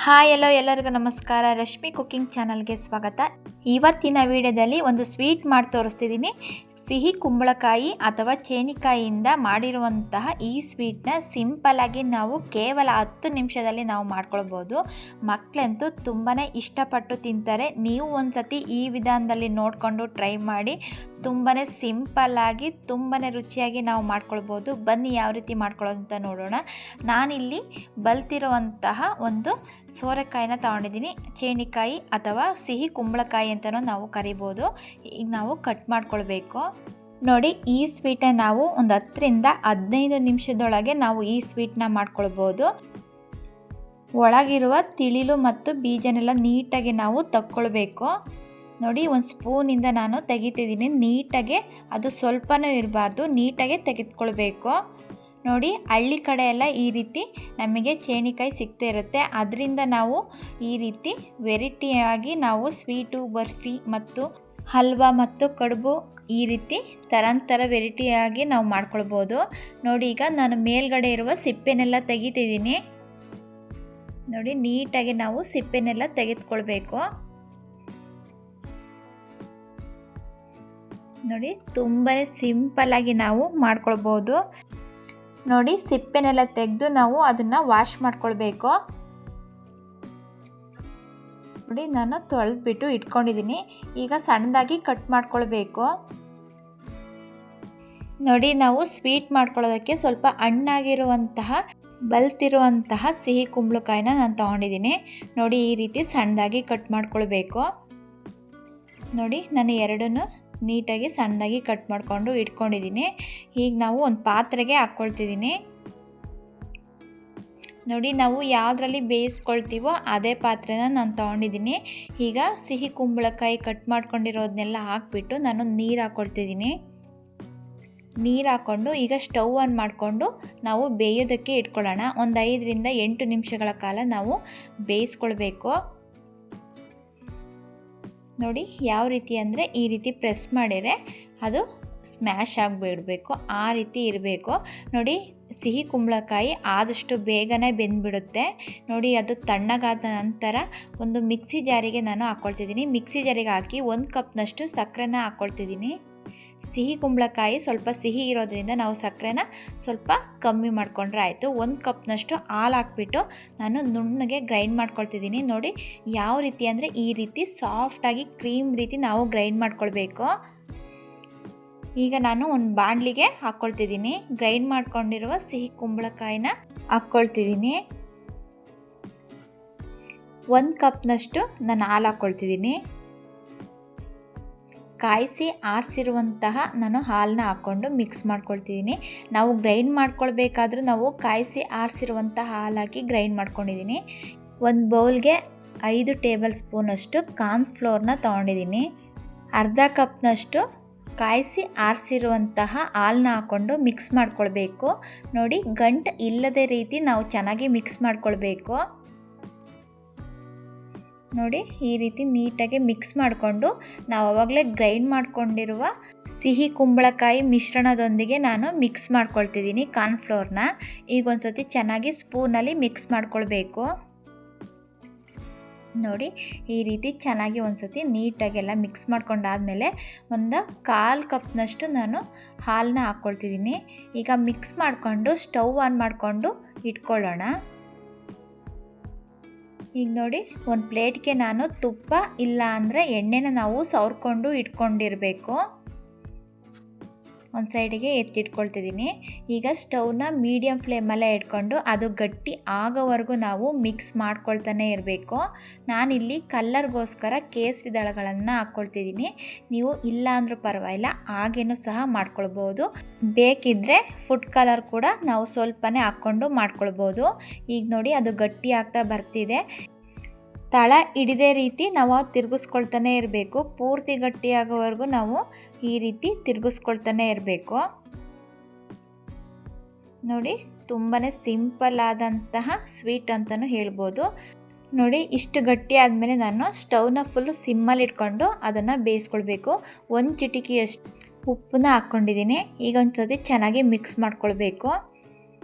Hi ಎಲ್ಲರಿಗೂ ನಮಸ್ಕಾರ. Rashmi cooking ಚಾನಲ್ಗೆ ಸ್ವಾಗತ. ಇವತ್ತಿನ ವಿಡಿಯೋದಲ್ಲಿ ಒಂದು ಸ್ವೀಟ್ ಮಾಡಿ ತೋರಿಸ್ತಿದ್ದೀನಿ. ಸಿಹಿ ಕುಂಬಳಕಾಯಿ ಅಥವಾ ಚೇನಿಕಾಯಿಯಿಂದ ಮಾಡಿರುವಂತಹ ಈ ಸ್ವೀಟ್ನ ಸಿಂಪಲ್ಲಾಗಿ ನಾವು ಕೇವಲ 10 ನಿಮಿಷದಲ್ಲಿ ನಾವು ಮಾಡ್ಕೊಳ್ಬೋದು. ಮಕ್ಕಳಂತೂ ತುಂಬಾ ಇಷ್ಟಪಟ್ಟು ತಿಂತಾರೆ. ನೀವು ಒಂದು ಸತಿ ಈ ವಿಧಾನದಲ್ಲಿ ನೋಡಿಕೊಂಡು ಟ್ರೈ ಮಾಡಿ. ತುಂಬಾ ಸಿಂಪಲ್ಲಾಗಿ ತುಂಬಾ ರುಚಿಯಾಗಿ ನಾವು ಮಾಡ್ಕೊಳ್ಬೋದು. ಬನ್ನಿ ಯಾವ ರೀತಿ ಮಾಡ್ಕೊಳ್ಳೋದು ಅಂತ ನೋಡೋಣ. ನಾನಿಲ್ಲಿ ಬಲ್ತಿರುವಂತಹ ಒಂದು ಸೋರೆಕಾಯಿನ ತಗೊಂಡಿದ್ದೀನಿ. ಚೇನಿಕಾಯಿ ಅಥವಾ ಸಿಹಿ ಕುಂಬಳಕಾಯಿ ಅಂತಲೂ ನಾವು ಕರಿಬೋದು. ಈಗ ನಾವು ಕಟ್ ಮಾಡ್ಕೊಳ್ಬೇಕು. ನೋಡಿ, ಈ ಸ್ವೀಟನ್ನು ನಾವು ಒಂದು 10 ರಿಂದ 15 ನಿಮಿಷದೊಳಗೆ ನಾವು ಈ ಸ್ವೀಟ್ನ ಮಾಡ್ಕೊಳ್ಬೋದು. ಒಳಗಿರುವ ತಿಳಿಲು ಮತ್ತು ಬೀಜನೆಲ್ಲ ನೀಟಾಗಿ ನಾವು ತಕ್ಕೊಳ್ಬೇಕು. ನೋಡಿ, ಒಂದು ಸ್ಪೂನಿಂದ ನಾನು ತೆಗಿತಿದ್ದೀನಿ. ನೀಟಾಗೆ ಅದು ಸ್ವಲ್ಪನೂ ಇರಬಾರ್ದು, ನೀಟಾಗೆ ತೆಗೆದುಕೊಳ್ಬೇಕು. ನೋಡಿ, ಹಳ್ಳಿ ಕಡೆ ಎಲ್ಲ ಈ ರೀತಿ ನಮಗೆ ಚೇನಿಕಾಯಿ ಸಿಗ್ತಾ ಇರುತ್ತೆ. ಅದರಿಂದ ನಾವು ಈ ರೀತಿ ವೆರೈಟಿಯಾಗಿ ನಾವು ಸ್ವೀಟು, ಬರ್ಫಿ ಮತ್ತು ಹಲ್ವಾ ಮತ್ತು ಕಡುಬು ಈ ರೀತಿ ಥರ ವೆರೈಟಿಯಾಗಿ ನಾವು ಮಾಡ್ಕೊಳ್ಬೋದು. ನೋಡಿ, ಈಗ ನಾನು ಮೇಲ್ಗಡೆ ಇರುವ ಸಿಪ್ಪೆನೆಲ್ಲ ತೆಗಿತಿದ್ದೀನಿ. ನೋಡಿ, ನೀಟಾಗಿ ನಾವು ಸಿಪ್ಪೆನೆಲ್ಲ ತೆಗೆದುಕೊಳ್ಬೇಕು. ನೋಡಿ, ತುಂಬಾ ಸಿಂಪಲ್ಲಾಗಿ ನಾವು ಮಾಡ್ಕೊಳ್ಬೋದು. ನೋಡಿ, ಸಿಪ್ಪೆನೆಲ್ಲ ತೆಗೆದು ನಾವು ಅದನ್ನು ವಾಶ್ ಮಾಡ್ಕೊಳ್ಬೇಕು. ನೋಡಿ, ನಾನು ತೊಳೆದ್ಬಿಟ್ಟು ಇಟ್ಕೊಂಡಿದ್ದೀನಿ. ಈಗ ಸಣ್ಣದಾಗಿ ಕಟ್ ಮಾಡ್ಕೊಳ್ಬೇಕು. ನೋಡಿ, ನಾವು ಸ್ವೀಟ್ ಮಾಡ್ಕೊಳ್ಳೋದಕ್ಕೆ ಸ್ವಲ್ಪ ಹಣ್ಣಾಗಿರುವಂತಹ ಬಲ್ತಿರುವಂತಹ ಸಿಹಿ ಕುಂಬಳಕಾಯಿನ ನಾನು ತೊಗೊಂಡಿದ್ದೀನಿ. ನೋಡಿ, ಈ ರೀತಿ ಸಣ್ಣದಾಗಿ ಕಟ್ ಮಾಡ್ಕೊಳ್ಬೇಕು. ನೋಡಿ, ನಾನು ಎರಡನ್ನೂ ನೀಟಾಗಿ ಸಣ್ಣದಾಗಿ ಕಟ್ ಮಾಡಿಕೊಂಡು ಇಟ್ಕೊಂಡಿದ್ದೀನಿ. ಈಗ ನಾವು ಒಂದು ಪಾತ್ರೆಗೆ ಹಾಕ್ಕೊಳ್ತಿದ್ದೀನಿ. ನೋಡಿ, ನಾವು ಯಾವುದರಲ್ಲಿ ಬೇಯಿಸ್ಕೊಳ್ತೀವೋ ಅದೇ ಪಾತ್ರೆನ ನಾನು ತೊಗೊಂಡಿದ್ದೀನಿ. ಈಗ ಸಿಹಿ ಕುಂಬಳಕಾಯಿ ಕಟ್ ಮಾಡ್ಕೊಂಡಿರೋದನ್ನೆಲ್ಲ ಹಾಕ್ಬಿಟ್ಟು ನಾನು ನೀರು ಹಾಕ್ಕೊಳ್ತಿದ್ದೀನಿ. ನೀರು ಹಾಕ್ಕೊಂಡು ಈಗ ಸ್ಟವ್ ಆನ್ ಮಾಡಿಕೊಂಡು ನಾವು ಬೇಯೋದಕ್ಕೆ ಇಟ್ಕೊಳ್ಳೋಣ. ಒಂದು 5 ರಿಂದ 8 ನಿಮಿಷಗಳ ಕಾಲ ನಾವು ಬೇಯಿಸ್ಕೊಳ್ಬೇಕು. ನೋಡಿ, ಯಾವ ರೀತಿ ಅಂದರೆ ಈ ರೀತಿ ಪ್ರೆಸ್ ಮಾಡಿದರೆ ಅದು ಸ್ಮ್ಯಾಶ್ ಆಗಿಬಿಡಬೇಕು, ಆ ರೀತಿ ಇರಬೇಕು. ನೋಡಿ, ಸಿಹಿ ಕುಂಬಳಕಾಯಿ ಆದಷ್ಟು ಬೇಗನೆ ಬೆಂದ್ಬಿಡುತ್ತೆ. ನೋಡಿ, ಅದು ತಣ್ಣಗಾದ ನಂತರ ಒಂದು ಮಿಕ್ಸಿ ಜಾರಿಗೆ ನಾನು ಹಾಕ್ಕೊಳ್ತಿದ್ದೀನಿ. ಮಿಕ್ಸಿ ಜಾರಿಗೆ ಹಾಕಿ 1 ಕಪ್ನಷ್ಟು ಸಕ್ಕರೆನ ಹಾಕ್ಕೊಳ್ತಿದ್ದೀನಿ. ಸಿಹಿ ಕುಂಬಳಕಾಯಿ ಸ್ವಲ್ಪ ಸಿಹಿ ಇರೋದ್ರಿಂದ ನಾವು ಸಕ್ಕರೆನ ಸ್ವಲ್ಪ ಕಮ್ಮಿ ಮಾಡಿಕೊಂಡ್ರೆ ಆಯಿತು. 1 ಕಪ್ನಷ್ಟು ಹಾಲು ಹಾಕ್ಬಿಟ್ಟು ನಾನು ನುಣ್ಣಗೆ ಗ್ರೈಂಡ್ ಮಾಡ್ಕೊಳ್ತಿದ್ದೀನಿ. ನೋಡಿ, ಯಾವ ರೀತಿ ಅಂದರೆ ಈ ರೀತಿ ಸಾಫ್ಟಾಗಿ ಕ್ರೀಮ್ ರೀತಿ ನಾವು ಗ್ರೈಂಡ್ ಮಾಡ್ಕೊಳ್ಬೇಕು. ಈಗ ನಾನು ಒಂದು ಬಾಣಲಿಗೆ ಹಾಕ್ಕೊಳ್ತಿದ್ದೀನಿ. ಗ್ರೈಂಡ್ ಮಾಡ್ಕೊಂಡಿರುವ ಸಿಹಿ ಕುಂಬಳಕಾಯಿನ ಹಾಕ್ಕೊಳ್ತಿದ್ದೀನಿ. 1 ಕಪ್ನಷ್ಟು ನಾನು ಹಾಲು ಹಾಕ್ಕೊಳ್ತಿದ್ದೀನಿ. ಕಾಯಿಸಿ ಆರಿಸಿರುವಂತಹ ನಾನು ಹಾಲನ್ನ ಹಾಕ್ಕೊಂಡು ಮಿಕ್ಸ್ ಮಾಡ್ಕೊಳ್ತಿದ್ದೀನಿ. ನಾವು ಗ್ರೈಂಡ್ ಮಾಡ್ಕೊಳ್ಬೇಕಾದ್ರೂ ನಾವು ಕಾಯಿಸಿ ಆರಿಸಿರುವಂಥ ಹಾಲು ಹಾಕಿ ಗ್ರೈಂಡ್ ಮಾಡ್ಕೊಂಡಿದ್ದೀನಿ. ಒಂದು ಬೌಲ್ಗೆ 5 ಟೇಬಲ್ ಸ್ಪೂನಷ್ಟು ಕಾರ್ನ್ಫ್ಲೋರ್ನ ತೊಗೊಂಡಿದ್ದೀನಿ. ಅರ್ಧ ಕಪ್ನಷ್ಟು ಕಾಯಿಸಿ ಆರಿಸಿರುವಂತಹ ಹಾಲನ್ನ ಹಾಕ್ಕೊಂಡು ಮಿಕ್ಸ್ ಮಾಡ್ಕೊಳ್ಬೇಕು. ನೋಡಿ, ಗಂಟು ಇಲ್ಲದೇ ರೀತಿ ನಾವು ಚೆನ್ನಾಗಿ ಮಿಕ್ಸ್ ಮಾಡ್ಕೊಳ್ಬೇಕು. ನೋಡಿ, ಈ ರೀತಿ ನೀಟಾಗಿ ಮಿಕ್ಸ್ ಮಾಡಿಕೊಂಡು ನಾವು ಆವಾಗಲೇ ಗ್ರೈಂಡ್ ಮಾಡ್ಕೊಂಡಿರುವ ಸಿಹಿ ಕುಂಬಳಕಾಯಿ ಮಿಶ್ರಣದೊಂದಿಗೆ ನಾನು ಮಿಕ್ಸ್ ಮಾಡ್ಕೊಳ್ತಿದ್ದೀನಿ ಕಾರ್ನ್ಫ್ಲೋರ್ನ. ಈಗ ಒಂದು ಸತಿ ಚೆನ್ನಾಗಿ ಸ್ಪೂನಲ್ಲಿ ಮಿಕ್ಸ್ ಮಾಡ್ಕೊಳ್ಬೇಕು. ನೋಡಿ, ಈ ರೀತಿ ಚೆನ್ನಾಗಿ ಒಂದು ಸತಿ ನೀಟಾಗೆಲ್ಲ ಮಿಕ್ಸ್ ಮಾಡ್ಕೊಂಡಾದಮೇಲೆ ಒಂದು 1/4 ಕಪ್ನಷ್ಟು ನಾನು ಹಾಲನ್ನ ಹಾಕ್ಕೊಳ್ತಿದ್ದೀನಿ. ಈಗ ಮಿಕ್ಸ್ ಮಾಡಿಕೊಂಡು ಸ್ಟವ್ ಆನ್ ಮಾಡಿಕೊಂಡು ಇಟ್ಕೊಳ್ಳೋಣ. ಈಗ ನೋಡಿ, ಒಂದು ಪ್ಲೇಟ್ಗೆ ನಾನು ತುಪ್ಪ ಇಲ್ಲ ಅಂದರೆ ಎಣ್ಣೆನ ನಾವು ಸವರ್ಕೊಂಡು ಇಟ್ಕೊಂಡಿರಬೇಕು. ಒಂದು ಸೈಡಿಗೆ ಎತ್ತಿಟ್ಕೊಳ್ತಿದ್ದೀನಿ. ಈಗ ಸ್ಟವ್ನ ಮೀಡಿಯಮ್ ಫ್ಲೇಮಲ್ಲೇ ಇಟ್ಕೊಂಡು ಅದು ಗಟ್ಟಿ ಆಗೋವರೆಗೂ ನಾವು ಮಿಕ್ಸ್ ಮಾಡ್ಕೊಳ್ತಾನೆ ಇರಬೇಕು. ನಾನಿಲ್ಲಿ ಕಲ್ಲರ್ಗೋಸ್ಕರ ಕೇಸರಿ ದಳಗಳನ್ನು ಹಾಕ್ಕೊಳ್ತಿದ್ದೀನಿ. ನೀವು ಇಲ್ಲ ಅಂದರೂ ಪರವಾಗಿಲ್ಲ, ಹಾಗೇನೂ ಸಹ ಮಾಡ್ಕೊಳ್ಬೋದು. ಬೇಕಿದ್ದರೆ ಫುಡ್ ಕಲರ್ ಕೂಡ ನಾವು ಸ್ವಲ್ಪನೇ ಹಾಕ್ಕೊಂಡು ಮಾಡ್ಕೊಳ್ಬೋದು. ಈಗ ನೋಡಿ, ಅದು ಗಟ್ಟಿ ಆಗ್ತಾ ಬರ್ತಿದೆ. ತಳ ಹಿಡಿದೇ ರೀತಿ ನಾವು ತಿರುಗಿಸ್ಕೊಳ್ತಾನೆ ಇರಬೇಕು. ಪೂರ್ತಿ ಗಟ್ಟಿಯಾಗೋವರೆಗೂ ನಾವು ಈ ರೀತಿ ತಿರುಗಿಸ್ಕೊಳ್ತಾನೆ ಇರಬೇಕು. ನೋಡಿ, ತುಂಬಾ ಸಿಂಪಲ್ ಆದಂತಹ ಸ್ವೀಟ್ ಅಂತಲೂ ಹೇಳ್ಬೋದು. ನೋಡಿ, ಇಷ್ಟು ಗಟ್ಟಿ ಆದಮೇಲೆ ನಾನು ಸ್ಟವ್ನ ಫುಲ್ ಸಿಮ್ಮಲ್ಲಿ ಇಟ್ಕೊಂಡು ಅದನ್ನು ಬೇಯಿಸ್ಕೊಳ್ಬೇಕು. 1 ಚಿಟಿಕೆಯಷ್ಟು ಉಪ್ಪನ್ನ ಹಾಕ್ಕೊಂಡಿದ್ದೀನಿ. ಈಗ ಒಂದು ಸತಿ ಚೆನ್ನಾಗಿ ಮಿಕ್ಸ್ ಮಾಡ್ಕೊಳ್ಬೇಕು.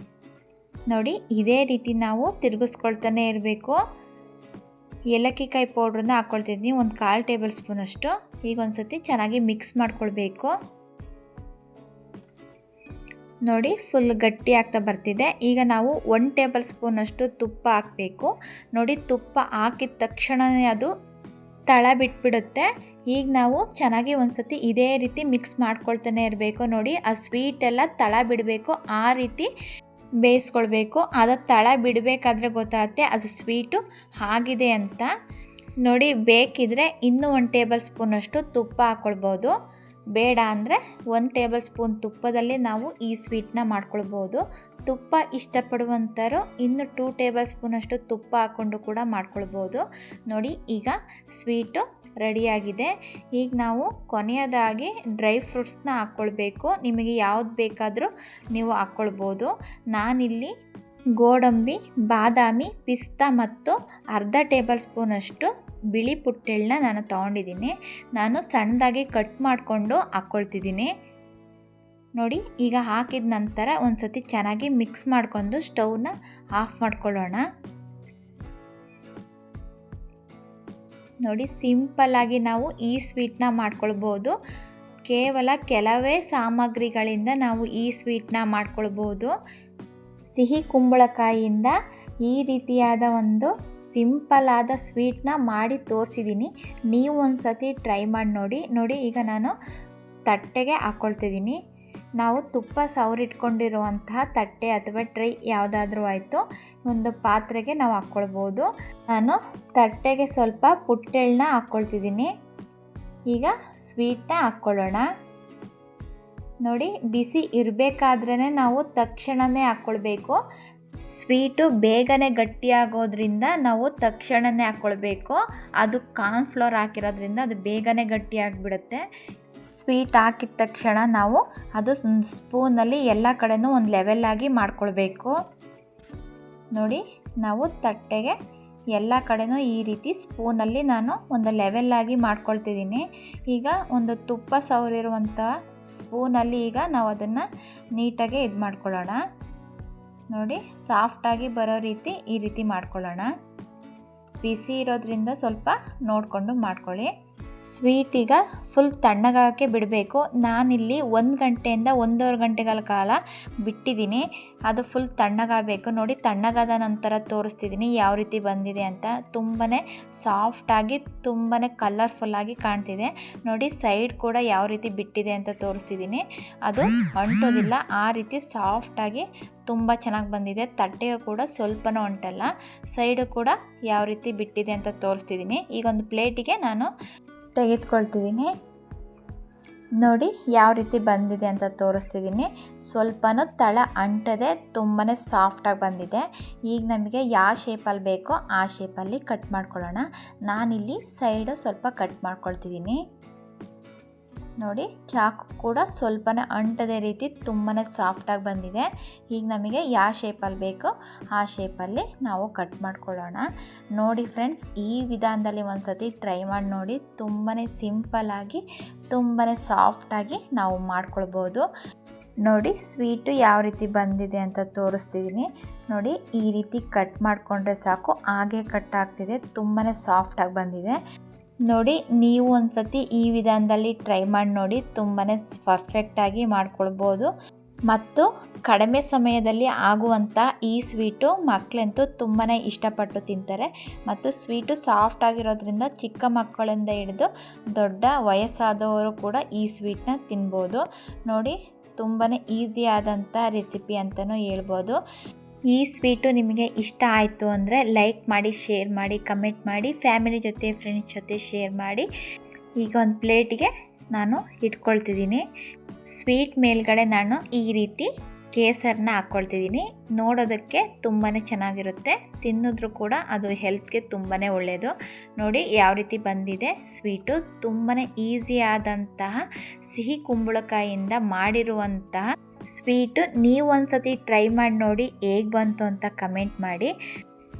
ನೋಡಿ, ಇದೇ ರೀತಿ ನಾವು ತಿರುಗಿಸ್ಕೊಳ್ತಾನೆ ಇರಬೇಕು. ಏಲಕ್ಕಿ ಕಾಯಿ ಪೌಡ್ರನ್ನ ಹಾಕ್ಕೊಳ್ತಿದ್ದೀನಿ, ಒಂದು 1/4 ಟೇಬಲ್ ಸ್ಪೂನಷ್ಟು. ಈಗ ಒಂದು ಸತಿ ಚೆನ್ನಾಗಿ ಮಿಕ್ಸ್ ಮಾಡ್ಕೊಳ್ಬೇಕು. ನೋಡಿ ಫುಲ್ ಗಟ್ಟಿ ಆಗ್ತಾ ಬರ್ತಿದೆ. ಈಗ ನಾವು 1 ಟೇಬಲ್ ಸ್ಪೂನಷ್ಟು ತುಪ್ಪ ಹಾಕಬೇಕು. ನೋಡಿ ತುಪ್ಪ ಹಾಕಿದ ತಕ್ಷಣವೇ ಅದು ತಳ ಬಿಟ್ಬಿಡುತ್ತೆ. ಈಗ ನಾವು ಚೆನ್ನಾಗಿ ಒಂದು ಸತಿ ಇದೇ ರೀತಿ ಮಿಕ್ಸ್ ಮಾಡ್ಕೊಳ್ತಾನೆ ಇರಬೇಕು. ನೋಡಿ ಆ ಸ್ವೀಟ್ ಎಲ್ಲ ತಳ ಬಿಡಬೇಕು, ಆ ರೀತಿ ಬೇಯಿಸ್ಕೊಳ್ಬೇಕು. ಅದು ತಳ ಬಿಡಬೇಕಾದ್ರೆ ಗೊತ್ತಾಗುತ್ತೆ ಅದು ಸ್ವೀಟು ಆಗಿದೆ ಅಂತ. ನೋಡಿ ಬೇಕಿದ್ರೆ ಇನ್ನೂ 1 ಟೇಬಲ್ ಸ್ಪೂನಷ್ಟು ತುಪ್ಪ ಹಾಕ್ಕೊಳ್ಬೋದು. ಬೇಡ ಅಂದರೆ 1 ಟೇಬಲ್ ಸ್ಪೂನ್ ತುಪ್ಪದಲ್ಲಿ ನಾವು ಈ ಸ್ವೀಟ್ನ ಮಾಡ್ಕೊಳ್ಬೋದು. ತುಪ್ಪ ಇಷ್ಟಪಡುವಂಥರು ಇನ್ನು 2 ಟೇಬಲ್ ಸ್ಪೂನಷ್ಟು ತುಪ್ಪ ಹಾಕ್ಕೊಂಡು ಕೂಡ ಮಾಡ್ಕೊಳ್ಬೋದು. ನೋಡಿ ಈಗ ಸ್ವೀಟು ರೆಡಿಯಾಗಿದೆ. ಈಗ ನಾವು ಕೊನೆಯದಾಗಿ ಡ್ರೈ ಫ್ರೂಟ್ಸ್ನ ಹಾಕ್ಕೊಳ್ಬೇಕು. ನಿಮಗೆ ಯಾವ್ದು ಬೇಕಾದರೂ ನೀವು ಹಾಕ್ಕೊಳ್ಬೋದು. ನಾನಿಲ್ಲಿ ಗೋಡಂಬಿ, ಬಾದಾಮಿ, ಪಿಸ್ತಾ ಮತ್ತು ಅರ್ಧ ಟೇಬಲ್ ಸ್ಪೂನಷ್ಟು ಬಿಳಿ ಪುಟ್ಟೆಳ್ಳನ್ನ ನಾನು ತೊಗೊಂಡಿದ್ದೀನಿ. ನಾನು ಸಣ್ಣದಾಗಿ ಕಟ್ ಮಾಡಿಕೊಂಡು ಹಾಕ್ಕೊಳ್ತಿದ್ದೀನಿ. ನೋಡಿ ಈಗ ಹಾಕಿದ ನಂತರ ಒಂದು ಸತಿ ಚೆನ್ನಾಗಿ ಮಿಕ್ಸ್ ಮಾಡಿಕೊಂಡು ಸ್ಟವ್ನ ಆಫ್ ಮಾಡ್ಕೊಳ್ಳೋಣ. ನೋಡಿ ಸಿಂಪಲ್ಲಾಗಿ ನಾವು ಈ ಸ್ವೀಟ್ನ ಮಾಡ್ಕೊಳ್ಬೋದು. ಕೇವಲ ಕೆಲವೇ ಸಾಮಗ್ರಿಗಳಿಂದ ನಾವು ಈ ಸ್ವೀಟ್ನ ಮಾಡ್ಕೊಳ್ಬೋದು. ಸಿಹಿ ಕುಂಬಳಕಾಯಿಯಿಂದ ಈ ರೀತಿಯಾದ ಒಂದು ಸಿಂಪಲ್ ಆದ ಸ್ವೀಟ್ನ ಮಾಡಿ ತೋರಿಸಿದ್ದೀನಿ. ನೀವು ಒಂದು ಸತಿ ಟ್ರೈ ಮಾಡಿ ನೋಡಿ. ನೋಡಿ ಈಗ ನಾನು ತಟ್ಟೆಗೆ ಹಾಕ್ಕೊಳ್ತಿದ್ದೀನಿ. ನಾವು ತುಪ್ಪ ಸವರಿಟ್ಕೊಂಡಿರುವಂತಹ ತಟ್ಟೆ ಅಥವಾ ಟ್ರೈ ಯಾವುದಾದ್ರೂ ಆಯಿತು, ಒಂದು ಪಾತ್ರೆಗೆ ನಾವು ಹಾಕ್ಕೊಳ್ಬೋದು. ನಾನು ತಟ್ಟೆಗೆ ಸ್ವಲ್ಪ ಪುಟ್ಟೆಳ್ಳನ್ನ ಹಾಕ್ಕೊಳ್ತಿದ್ದೀನಿ. ಈಗ ಸ್ವೀಟ್ನ ಹಾಕ್ಕೊಳ್ಳೋಣ. ನೋಡಿ ಬಿಸಿ ಇರಬೇಕಾದ್ರೇ ನಾವು ತಕ್ಷಣವೇ ಹಾಕ್ಕೊಳ್ಬೇಕು. ಸ್ವೀಟು ಬೇಗನೆ ಗಟ್ಟಿಯಾಗೋದ್ರಿಂದ ನಾವು ತಕ್ಷಣವೇ ಹಾಕ್ಕೊಳ್ಬೇಕು. ಅದು ಕಾರ್ನ್ಫ್ಲೋರ್ ಹಾಕಿರೋದ್ರಿಂದ ಅದು ಬೇಗನೆ ಗಟ್ಟಿಯಾಗಿಬಿಡುತ್ತೆ. ಸ್ವೀಟ್ ಹಾಕಿದ ತಕ್ಷಣ ನಾವು ಅದು ಸ್ಪೂನಲ್ಲಿ ಎಲ್ಲ ಕಡೆನೂ ಒಂದು ಲೆವೆಲ್ಲಾಗಿ ಮಾಡ್ಕೊಳ್ಬೇಕು. ನೋಡಿ ನಾವು ತಟ್ಟೆಗೆ ಎಲ್ಲ ಕಡೆನೂ ಈ ರೀತಿ ಸ್ಪೂನಲ್ಲಿ ನಾನು ಒಂದು ಲೆವೆಲ್ಲಾಗಿ ಮಾಡ್ಕೊಳ್ತಿದ್ದೀನಿ. ಈಗ ಒಂದು ತುಪ್ಪ ಸವರಿರುವಂಥ ಸ್ಪೂನಲ್ಲಿ ಈಗ ನಾವು ಅದನ್ನು ನೀಟಾಗಿ ಇದು ಮಾಡ್ಕೊಳ್ಳೋಣ. ನೋಡಿ ಸಾಫ್ಟಾಗಿ ಬರೋ ರೀತಿ ಈ ರೀತಿ ಮಾಡ್ಕೊಳ್ಳೋಣ. ಬಿಸಿ ಇರೋದ್ರಿಂದ ಸ್ವಲ್ಪ ನೋಡಿಕೊಂಡು ಮಾಡ್ಕೊಳ್ಳಿ. ಸ್ವೀಟ್ ಈಗ ಫುಲ್ ತಣ್ಣಗಾಗಕ್ಕೆ ಬಿಡಬೇಕು. ನಾನಿಲ್ಲಿ 1 ಗಂಟೆಯಿಂದ 1.5 ಗಂಟೆಗಳ ಕಾಲ ಬಿಟ್ಟಿದ್ದೀನಿ. ಅದು ಫುಲ್ ತಣ್ಣಗಾಗಬೇಕು. ನೋಡಿ ತಣ್ಣಗಾದ ನಂತರ ತೋರಿಸ್ತಿದ್ದೀನಿ ಯಾವ ರೀತಿ ಬಂದಿದೆ ಅಂತ. ತುಂಬಾ ಸಾಫ್ಟಾಗಿ ತುಂಬಾ ಕಲರ್ಫುಲ್ಲಾಗಿ ಕಾಣ್ತಿದೆ. ನೋಡಿ ಸೈಡ್ ಕೂಡ ಯಾವ ರೀತಿ ಬಿಟ್ಟಿದೆ ಅಂತ ತೋರಿಸ್ತಿದ್ದೀನಿ. ಅದು ಅಂಟೋದಿಲ್ಲ, ಆ ರೀತಿ ಸಾಫ್ಟಾಗಿ ತುಂಬ ಚೆನ್ನಾಗಿ ಬಂದಿದೆ. ತಟ್ಟೆಯು ಕೂಡ ಸ್ವಲ್ಪನೂ ಅಂಟಲ್ಲ. ಸೈಡು ಕೂಡ ಯಾವ ರೀತಿ ಬಿಟ್ಟಿದೆ ಅಂತ ತೋರಿಸ್ತಿದ್ದೀನಿ. ಈಗ ಒಂದು ಪ್ಲೇಟಿಗೆ ನಾನು ತೆಗೆದುಕೊಳ್ತಿದ್ದೀನಿ. ನೋಡಿ ಯಾವ ರೀತಿ ಬಂದಿದೆ ಅಂತ ತೋರಿಸ್ತಿದ್ದೀನಿ. ಸ್ವಲ್ಪನೂ ತಳ ಅಂಟದೆ ತುಂಬಾ ಸಾಫ್ಟಾಗಿ ಬಂದಿದೆ. ಈಗ ನಮಗೆ ಯಾವ ಶೇಪಲ್ಲಿ ಬೇಕೋ ಆ ಶೇಪಲ್ಲಿ ಕಟ್ ಮಾಡ್ಕೊಳ್ಳೋಣ. ನಾನಿಲ್ಲಿ ಸೈಡು ಸ್ವಲ್ಪ ಕಟ್ ಮಾಡ್ಕೊಳ್ತಿದ್ದೀನಿ. ನೋಡಿ ಚಾಕು ಕೂಡ ಸ್ವಲ್ಪನೇ ಅಂಟದೇ ರೀತಿ ತುಂಬಾ ಸಾಫ್ಟಾಗಿ ಬಂದಿದೆ. ಈಗ ನಮಗೆ ಯಾವ ಶೇಪಲ್ಲಿ ಬೇಕೋ ಆ ಶೇಪಲ್ಲಿ ನಾವು ಕಟ್ ಮಾಡ್ಕೊಳ್ಳೋಣ. ನೋಡಿ ಫ್ರೆಂಡ್ಸ್, ಈ ವಿಧಾನದಲ್ಲಿ ಒಂದು ಸತಿ ಟ್ರೈ ಮಾಡಿ ನೋಡಿ. ತುಂಬಾ ಸಿಂಪಲ್ಲಾಗಿ ತುಂಬಾ ಸಾಫ್ಟಾಗಿ ನಾವು ಮಾಡ್ಕೊಳ್ಬೋದು. ನೋಡಿ ಸ್ವೀಟು ಯಾವ ರೀತಿ ಬಂದಿದೆ ಅಂತ ತೋರಿಸ್ತಿದ್ದೀನಿ. ನೋಡಿ ಈ ರೀತಿ ಕಟ್ ಮಾಡಿಕೊಂಡ್ರೆ ಸಾಕು, ಹಾಗೆ ಕಟ್ ಆಗ್ತಿದೆ. ತುಂಬಾ ಸಾಫ್ಟಾಗಿ ಬಂದಿದೆ. ನೋಡಿ ನೀವು ಒಂದು ಸತಿ ಈ ವಿಧಾನದಲ್ಲಿ ಟ್ರೈ ಮಾಡಿ ನೋಡಿ. ತುಂಬಾ ಪರ್ಫೆಕ್ಟಾಗಿ ಮಾಡ್ಕೊಳ್ಬೋದು ಮತ್ತು ಕಡಿಮೆ ಸಮಯದಲ್ಲಿ ಆಗುವಂಥ ಈ ಸ್ವೀಟು ಮಕ್ಕಳಂತೂ ತುಂಬಾ ಇಷ್ಟಪಟ್ಟು ತಿಂತಾರೆ. ಮತ್ತು ಸ್ವೀಟು ಸಾಫ್ಟ್ ಆಗಿರೋದ್ರಿಂದ ಚಿಕ್ಕ ಮಕ್ಕಳಿಂದ ಹಿಡಿದು ದೊಡ್ಡ ವಯಸ್ಸಾದವರು ಕೂಡ ಈ ಸ್ವೀಟ್ನ ತಿನ್ಬೋದು. ನೋಡಿ ತುಂಬಾ ಈಸಿ ಆದಂಥ ರೆಸಿಪಿ ಅಂತಲೂ ಹೇಳ್ಬೋದು. ಈ ಸ್ವೀಟು ನಿಮಗೆ ಇಷ್ಟ ಆಯಿತು ಅಂದರೆ ಲೈಕ್ ಮಾಡಿ, ಶೇರ್ ಮಾಡಿ, ಕಮೆಂಟ್ ಮಾಡಿ, ಫ್ಯಾಮಿಲಿ ಜೊತೆ ಫ್ರೆಂಡ್ಸ್ ಜೊತೆ ಶೇರ್ ಮಾಡಿ. ಈಗ ಒಂದು ಪ್ಲೇಟಿಗೆ ನಾನು ಇಟ್ಕೊಳ್ತಿದ್ದೀನಿ. ಸ್ವೀಟ್ ಮೇಲ್ಗಡೆ ನಾನು ಈ ರೀತಿ ಕೇಸರನ್ನ ಹಾಕ್ಕೊಳ್ತಿದ್ದೀನಿ. ನೋಡೋದಕ್ಕೆ ತುಂಬಾ ಚೆನ್ನಾಗಿರುತ್ತೆ, ತಿನ್ನೋದ್ರೂ ಕೂಡ ಅದು ಹೆಲ್ತ್ಗೆ ತುಂಬಾ ಒಳ್ಳೆಯದು. ನೋಡಿ ಯಾವ ರೀತಿ ಬಂದಿದೆ ಸ್ವೀಟು. ತುಂಬಾ ಈಸಿ ಆದಂತಹ ಸಿಹಿ ಕುಂಬಳಕಾಯಿಯಿಂದ ಮಾಡಿರುವಂತಹ ಸ್ವೀಟು. ನೀವು ಒಂದು ಸತಿ ಟ್ರೈ ಮಾಡಿ ನೋಡಿ, ಹೇಗೆ ಬಂತು ಅಂತ ಕಮೆಂಟ್ ಮಾಡಿ.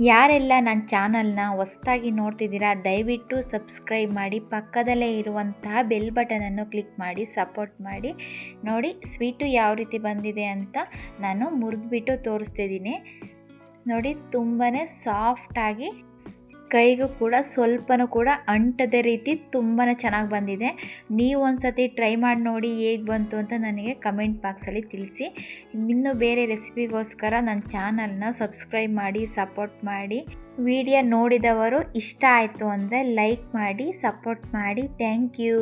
ಯಾರೆಲ್ಲ ನನ್ನ ಚಾನಲ್ನ ಹೊಸದಾಗಿ ನೋಡ್ತಿದ್ದೀರಾ ದಯವಿಟ್ಟು ಸಬ್ಸ್ಕ್ರೈಬ್ ಮಾಡಿ, ಪಕ್ಕದಲ್ಲೇ ಇರುವಂತಹ ಬೆಲ್ ಬಟನನ್ನು ಕ್ಲಿಕ್ ಮಾಡಿ ಸಪೋರ್ಟ್ ಮಾಡಿ. ನೋಡಿ ಸ್ವೀಟು ಯಾವ ರೀತಿ ಬಂದಿದೆ ಅಂತ ನಾನು ಮುರಿದ್ಬಿಟ್ಟು ತೋರಿಸ್ತಿದ್ದೀನಿ. ನೋಡಿ ತುಂಬಾ ಸಾಫ್ಟಾಗಿ ಕೈಗೂ ಕೂಡ ಸ್ವಲ್ಪನೂ ಕೂಡ ಅಂಟದ ರೀತಿ ತುಂಬಾ ಚೆನ್ನಾಗಿ ಬಂದಿದೆ. ನೀವು ಒಂದ್ಸತಿ ಟ್ರೈ ಮಾಡಿ ನೋಡಿ ಹೇಗೆ ಬಂತು ಅಂತ ನನಗೆ ಕಮೆಂಟ್ ಬಾಕ್ಸಲ್ಲಿ ತಿಳಿಸಿ. ಇನ್ನೂ ಬೇರೆ ರೆಸಿಪಿಗೋಸ್ಕರ ನನ್ನ ಚಾನಲ್ನ ಸಬ್ಸ್ಕ್ರೈಬ್ ಮಾಡಿ ಸಪೋರ್ಟ್ ಮಾಡಿ. ವಿಡಿಯೋ ನೋಡಿದವರು ಇಷ್ಟ ಆಯಿತು ಅಂದರೆ ಲೈಕ್ ಮಾಡಿ ಸಪೋರ್ಟ್ ಮಾಡಿ. Thank you.